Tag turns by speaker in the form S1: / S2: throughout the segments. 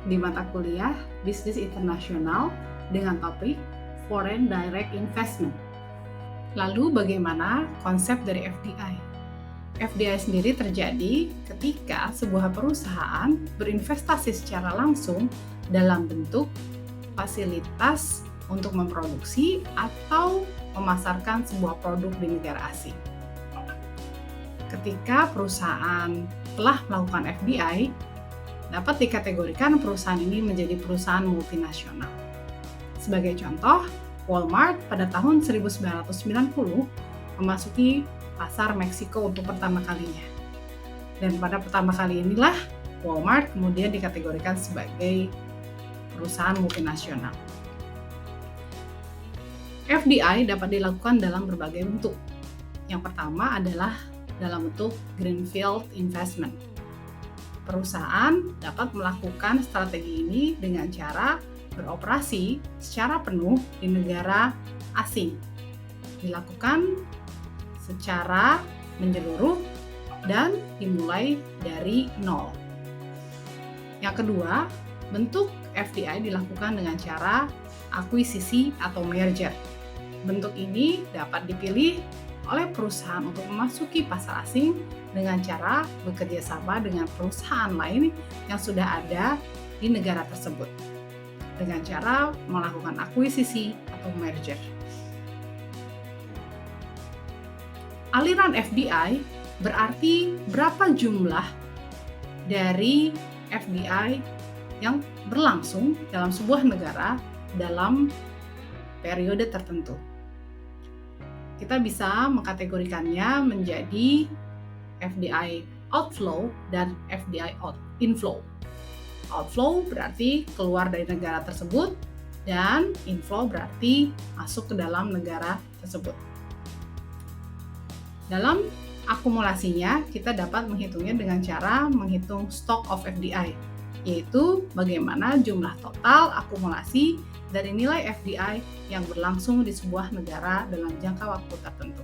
S1: di mata kuliah Bisnis Internasional dengan topik Foreign Direct Investment. Lalu bagaimana konsep dari FDI? FDI sendiri terjadi ketika sebuah perusahaan berinvestasi secara langsung dalam bentuk fasilitas untuk memproduksi atau memasarkan sebuah produk di negara asing. Ketika perusahaan telah melakukan FDI, dapat dikategorikan perusahaan ini menjadi perusahaan multinasional. Sebagai contoh, Walmart pada tahun 1990 memasuki pasar Meksiko untuk pertama kalinya. Dan pada pertama kali inilah Walmart kemudian dikategorikan sebagai perusahaan multinasional. FDI dapat dilakukan dalam berbagai bentuk. Yang pertama adalah dalam bentuk Greenfield Investment. Perusahaan dapat melakukan strategi ini dengan cara beroperasi secara penuh di negara asing. Dilakukan secara menyeluruh dan dimulai dari nol. Yang kedua, bentuk FDI dilakukan dengan cara akuisisi atau merger. Bentuk ini dapat dipilih oleh perusahaan untuk memasuki pasar asing dengan cara bekerja sama dengan perusahaan lain yang sudah ada di negara tersebut, dengan cara melakukan akuisisi atau merger. Aliran FDI berarti berapa jumlah dari FDI yang berlangsung dalam sebuah negara dalam periode tertentu. Kita bisa mengkategorikannya menjadi FDI outflow dan FDI inflow. Outflow berarti keluar dari negara tersebut dan inflow berarti masuk ke dalam negara tersebut. Dalam akumulasinya, kita dapat menghitungnya dengan cara menghitung stock of FDI, yaitu bagaimana jumlah total akumulasi dari nilai FDI yang berlangsung di sebuah negara dalam jangka waktu tertentu.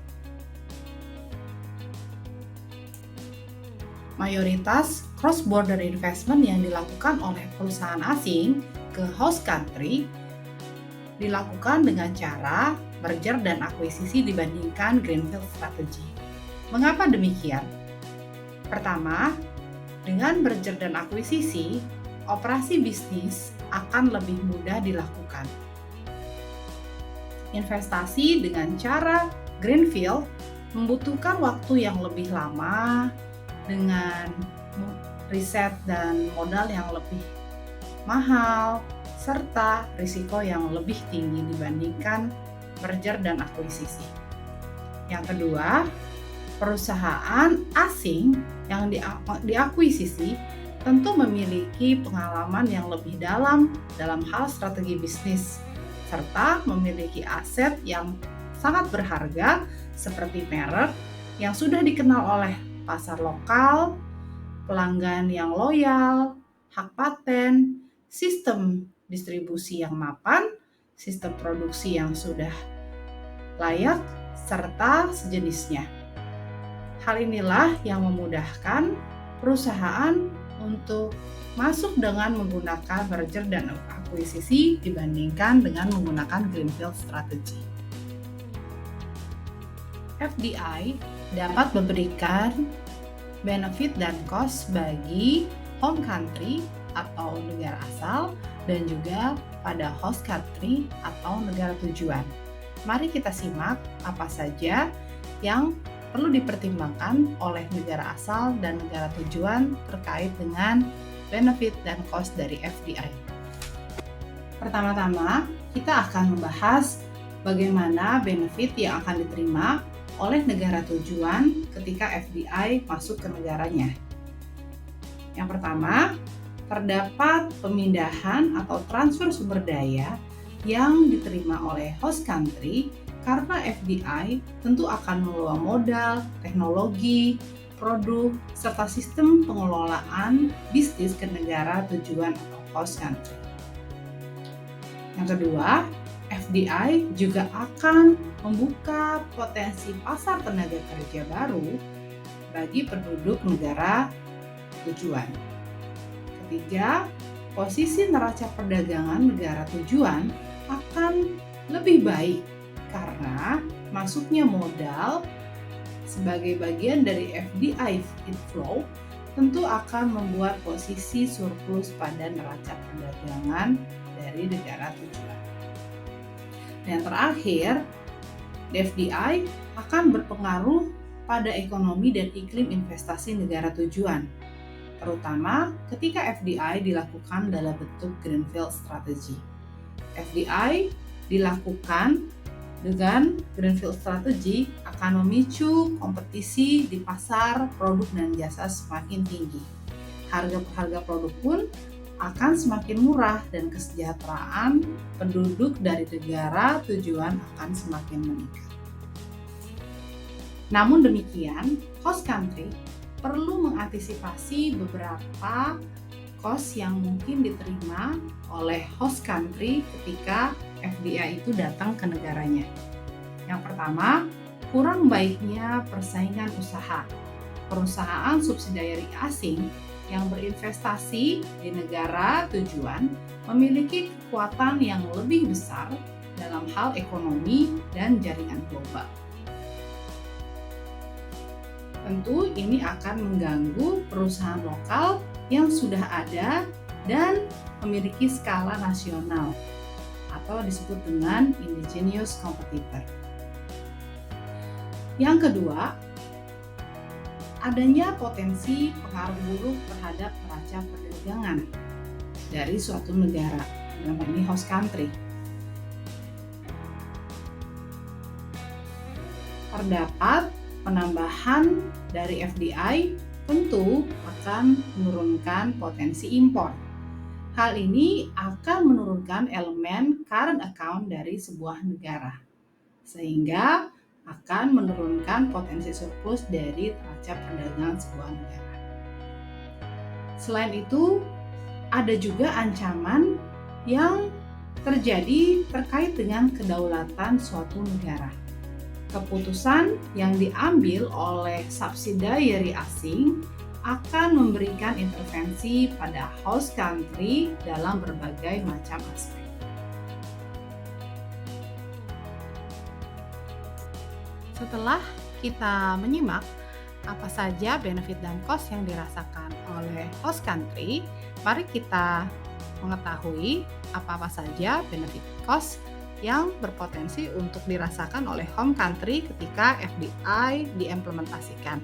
S1: Mayoritas cross-border investment yang dilakukan oleh perusahaan asing ke host country dilakukan dengan cara merger dan akuisisi dibandingkan greenfield strategy. Mengapa demikian? Pertama, dengan merger dan akuisisi, operasi bisnis akan lebih mudah dilakukan. Investasi dengan cara greenfield membutuhkan waktu yang lebih lama dengan riset dan modal yang lebih mahal, serta risiko yang lebih tinggi dibandingkan merger dan akuisisi. Yang kedua, perusahaan asing yang diakuisisi tentu memiliki pengalaman yang lebih dalam hal strategi bisnis, serta memiliki aset yang sangat berharga seperti merek yang sudah dikenal oleh pasar lokal, pelanggan yang loyal, hak paten, sistem distribusi yang mapan, sistem produksi yang sudah layak, serta sejenisnya. Hal inilah yang memudahkan perusahaan untuk masuk dengan menggunakan merger dan akuisisi dibandingkan dengan menggunakan greenfield strategy. FDI dapat memberikan benefit dan cost bagi home country atau negara asal dan juga pada host country atau negara tujuan. Mari kita simak apa saja yang perlu dipertimbangkan oleh negara asal dan negara tujuan terkait dengan benefit dan cost dari FDI. Pertama-tama, kita akan membahas bagaimana benefit yang akan diterima oleh negara tujuan ketika FDI masuk ke negaranya. Yang pertama, terdapat pemindahan atau transfer sumber daya yang diterima oleh host country karena FDI tentu akan membawa modal, teknologi, produk, serta sistem pengelolaan bisnis ke negara tujuan atau host country. Yang kedua, FDI juga akan membuka potensi pasar tenaga kerja baru bagi penduduk negara tujuan. Ketiga, posisi neraca perdagangan negara tujuan akan lebih baik karena masuknya modal sebagai bagian dari FDI inflow tentu akan membuat posisi surplus pada neraca perdagangan dari negara tujuan. Dan terakhir, FDI akan berpengaruh pada ekonomi dan iklim investasi negara tujuan, terutama ketika FDI dilakukan dalam bentuk Greenfield Strategy. FDI dilakukan dengan Greenfield Strategy akan memicu kompetisi di pasar produk dan jasa semakin tinggi. Harga produk pun akan semakin murah dan kesejahteraan penduduk dari negara tujuan akan semakin meningkat. Namun demikian, host country perlu mengantisipasi beberapa cost yang mungkin diterima oleh host country ketika FDI itu datang ke negaranya. Yang pertama, kurang baiknya persaingan usaha. Perusahaan subsidiary asing yang berinvestasi di negara tujuan memiliki kekuatan yang lebih besar dalam hal ekonomi dan jaringan global. Tentu ini akan mengganggu perusahaan lokal yang sudah ada dan memiliki skala nasional atau disebut dengan indigenous competitor. Yang kedua, adanya potensi pengaruh buruk terhadap neraca perdagangan dari suatu negara, dalam ini host country. Terdapat penambahan dari FDI tentu akan menurunkan potensi impor. Hal ini akan menurunkan elemen current account dari sebuah negara, sehingga akan menurunkan potensi surplus dari neraca perdagangan sebuah negara. Selain itu, ada juga ancaman yang terjadi terkait dengan kedaulatan suatu negara. Keputusan yang diambil oleh subsidiary asing akan memberikan intervensi pada host country dalam berbagai macam aspek. Setelah kita menyimak apa saja benefit dan cost yang dirasakan oleh host country, mari kita mengetahui apa-apa saja benefit cost yang berpotensi untuk dirasakan oleh home country ketika FDI diimplementasikan.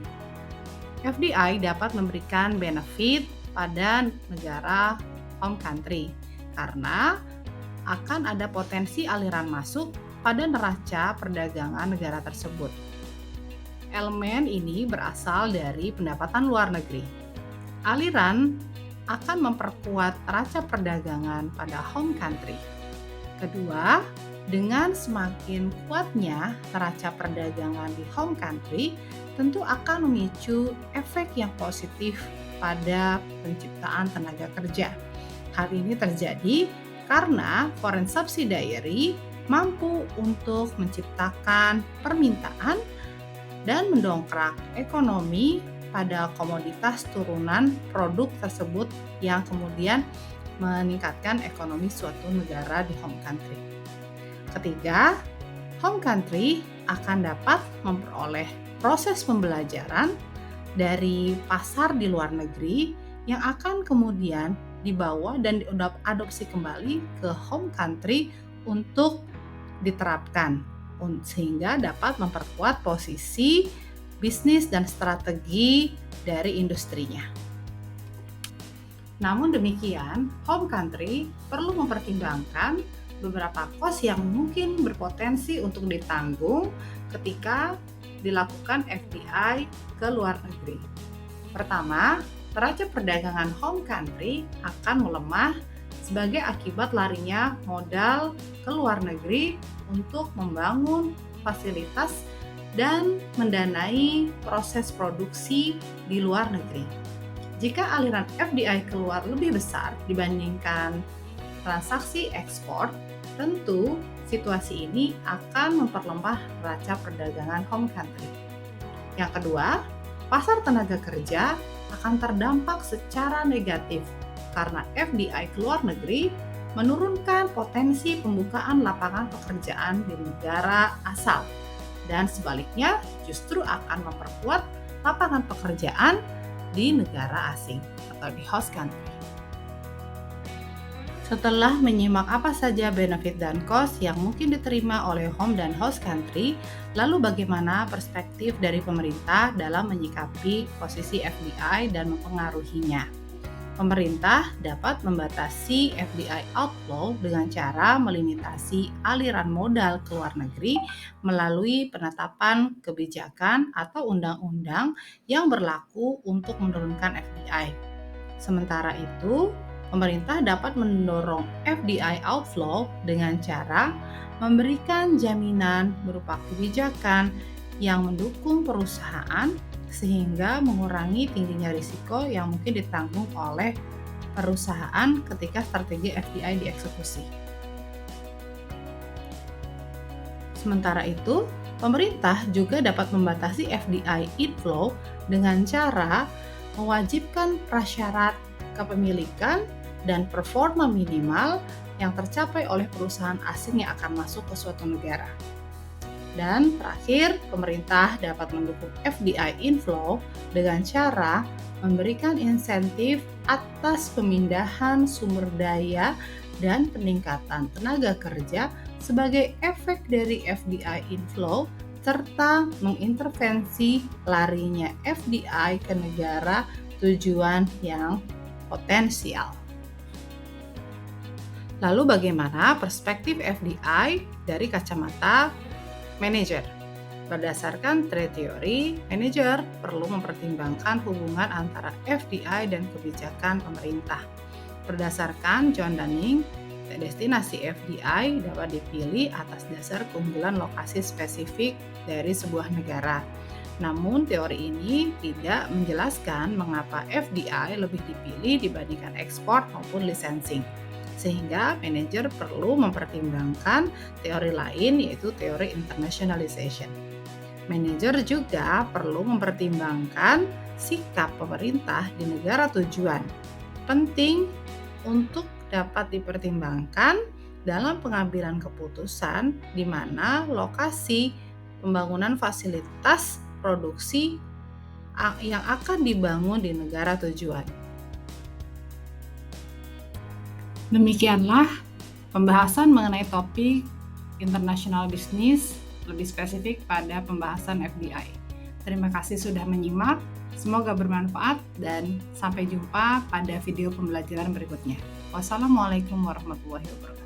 S1: FDI dapat memberikan benefit pada negara home country karena akan ada potensi aliran masuk pada neraca perdagangan negara tersebut. Elemen ini berasal dari pendapatan luar negeri. Aliran akan memperkuat neraca perdagangan pada home country. Kedua, dengan semakin kuatnya neraca perdagangan di home country, tentu akan memicu efek yang positif pada penciptaan tenaga kerja. Hal ini terjadi karena foreign subsidiary mampu untuk menciptakan permintaan dan mendongkrak ekonomi pada komoditas turunan produk tersebut yang kemudian meningkatkan ekonomi suatu negara di home country. Ketiga, home country akan dapat memperoleh proses pembelajaran dari pasar di luar negeri yang akan kemudian dibawa dan diadopsi kembali ke home country untuk diterapkan, sehingga dapat memperkuat posisi bisnis dan strategi dari industrinya. Namun demikian, home country perlu mempertimbangkan beberapa cost yang mungkin berpotensi untuk ditanggung ketika dilakukan FDI ke luar negeri. Pertama, neraca perdagangan home country akan melemah sebagai akibat larinya modal ke luar negeri untuk membangun fasilitas dan mendanai proses produksi di luar negeri. Jika aliran FDI keluar lebih besar dibandingkan transaksi ekspor, tentu situasi ini akan memperlemah neraca perdagangan home country. Yang kedua, pasar tenaga kerja akan terdampak secara negatif karena FDI ke luar negeri menurunkan potensi pembukaan lapangan pekerjaan di negara asal, dan sebaliknya justru akan memperkuat lapangan pekerjaan di negara asing atau di host country. Setelah menyimak apa saja benefit dan cost yang mungkin diterima oleh home dan host country, lalu bagaimana perspektif dari pemerintah dalam menyikapi posisi FDI dan mempengaruhinya? Pemerintah dapat membatasi FDI outflow dengan cara melimitasi aliran modal ke luar negeri melalui penetapan kebijakan atau undang-undang yang berlaku untuk menurunkan FDI. Sementara itu, pemerintah dapat mendorong FDI outflow dengan cara memberikan jaminan berupa kebijakan yang mendukung perusahaan sehingga mengurangi tingginya risiko yang mungkin ditanggung oleh perusahaan ketika strategi FDI dieksekusi. Sementara itu, pemerintah juga dapat membatasi FDI inflow dengan cara mewajibkan prasyarat kepemilikan dan performa minimal yang tercapai oleh perusahaan asing yang akan masuk ke suatu negara. Dan terakhir, pemerintah dapat mendukung FDI inflow dengan cara memberikan insentif atas pemindahan sumber daya dan peningkatan tenaga kerja sebagai efek dari FDI inflow serta mengintervensi larinya FDI ke negara tujuan yang potensial. Lalu bagaimana perspektif FDI dari kacamata manajer? Berdasarkan trade theory, manajer perlu mempertimbangkan hubungan antara FDI dan kebijakan pemerintah. Berdasarkan John Dunning, destinasi FDI dapat dipilih atas dasar keunggulan lokasi spesifik dari sebuah negara. Namun teori ini tidak menjelaskan mengapa FDI lebih dipilih dibandingkan ekspor maupun licensing. Sehingga manajer perlu mempertimbangkan teori lain, yaitu teori internationalization. Manajer juga perlu mempertimbangkan sikap pemerintah di negara tujuan. Penting untuk dapat dipertimbangkan dalam pengambilan keputusan di mana lokasi pembangunan fasilitas produksi yang akan dibangun di negara tujuan. Demikianlah pembahasan mengenai topik international business, lebih spesifik pada pembahasan FDI. Terima kasih sudah menyimak, semoga bermanfaat dan sampai jumpa pada video pembelajaran berikutnya. Wassalamualaikum warahmatullahi wabarakatuh.